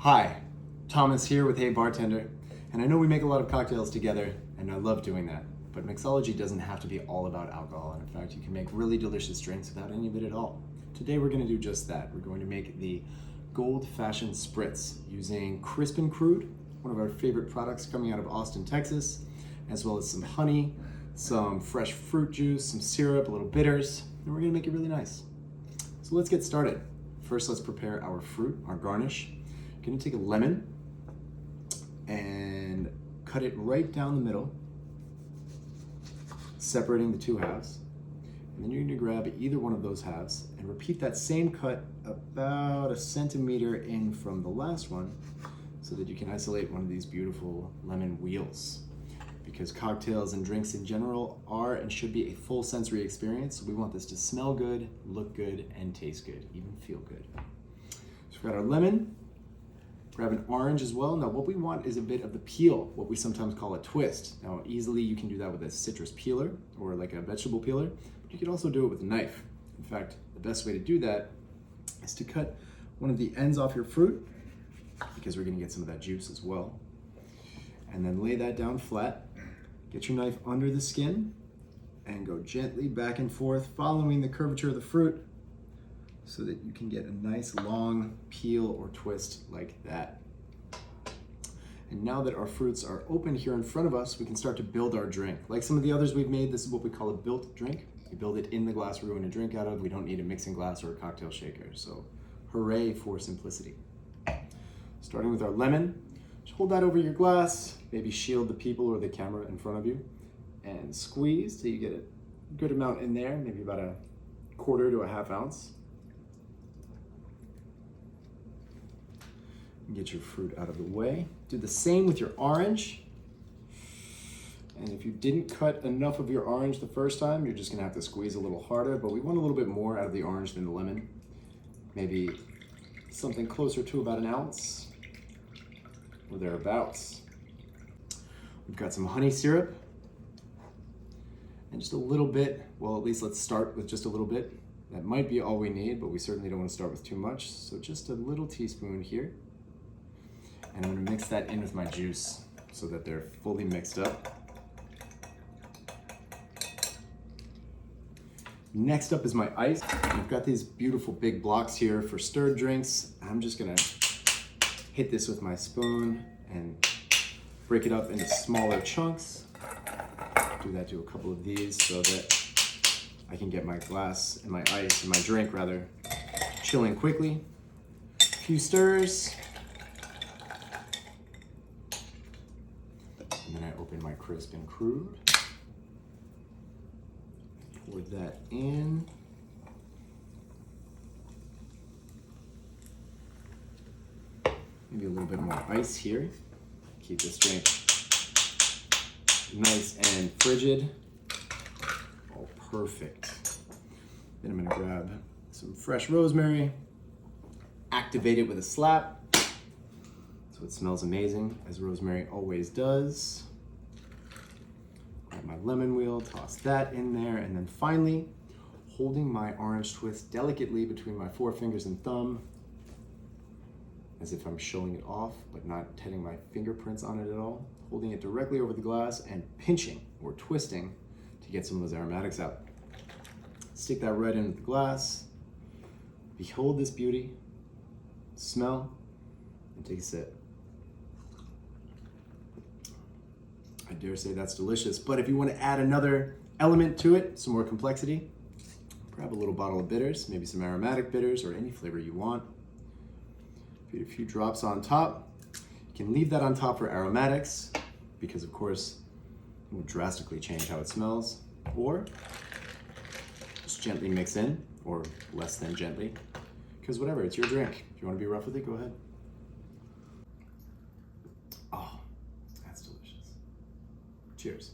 Hi, Thomas here with Hey Bartender, and I know we make a lot of cocktails together, and I love doing that, but mixology doesn't have to be all about alcohol, and in fact, you can make really delicious drinks without any of it at all. Today we're going to do just that. We're going to make the gold-fashioned Spritz using Crude, one of our favorite products coming out of Austin, Texas, as well as some honey, some fresh fruit juice, some syrup, a little bitters, and we're going to make it really nice. So let's get started. First, let's prepare our fruit, our garnish. You're gonna take a lemon and cut it right down the middle, separating the two halves. And then you're gonna grab either one of those halves and repeat that same cut about 1 centimeter in from the last one so that you can isolate one of these beautiful lemon wheels. Because cocktails and drinks in general are and should be a full sensory experience, so we want this to smell good, look good, and taste good, even feel good. So we've got our lemon. Grab an orange as well. Now what we want is a bit of the peel, what we sometimes call a twist. Now easily you can do that with a citrus peeler or like a vegetable peeler, but you can also do it with a knife. In fact, the best way to do that is to cut one of the ends off your fruit, because we're gonna get some of that juice as well. And then lay that down flat. Get your knife under the skin and go gently back and forth, following the curvature of the fruit so that you can get a nice long peel or twist like that. And now that our fruits are open here in front of us, we can start to build our drink. Like some of the others we've made, this is what we call a built drink. We build it in the glass we're going to drink out of. We don't need a mixing glass or a cocktail shaker. So hooray for simplicity. Starting with our lemon. Just hold that over your glass, maybe shield the people or the camera in front of you, and squeeze till you get a good amount in there, maybe about 1/4 to 1/2 ounce. And get your fruit out of the way. Do the same with your orange. And if you didn't cut enough of your orange the first time, you're just gonna have to squeeze a little harder, but we want a little bit more out of the orange than the lemon. Maybe something closer to about 1 ounce. Or thereabouts. We've got some honey syrup and just a little bit, well, at least let's start with just a little bit. That might be all we need, but we certainly don't want to start with too much. So just a little teaspoon here. And I'm gonna mix that in with my juice so that they're fully mixed up. Next up is my ice. I've got these beautiful big blocks here for stirred drinks. I'm just gonna hit this with my spoon and break it up into smaller chunks. Do that to a couple of these so that I can get my glass and my ice, and my drink rather, chilling quickly. A few stirs. And then I open my crisp and crude. Pour that in. Maybe a little bit more ice here. Keep this drink nice and frigid. Oh, perfect. Then I'm gonna grab some fresh rosemary, activate it with a slap, so it smells amazing, as rosemary always does. Grab my lemon wheel, toss that in there, and then finally, holding my orange twist delicately between my forefingers and thumb, as if I'm showing it off, but not having my fingerprints on it at all. Holding it directly over the glass and pinching or twisting to get some of those aromatics out. Stick that right into the glass. Behold this beauty. Smell and take a sip. I dare say that's delicious, but if you want to add another element to it, some more complexity, grab a little bottle of bitters, maybe some aromatic bitters or any flavor you want. Put a few drops on top. You can leave that on top for aromatics because of course it will drastically change how it smells, or just gently mix in, or less than gently, because whatever, it's your drink. If you want to be rough with it, go ahead. Oh, that's delicious. Cheers.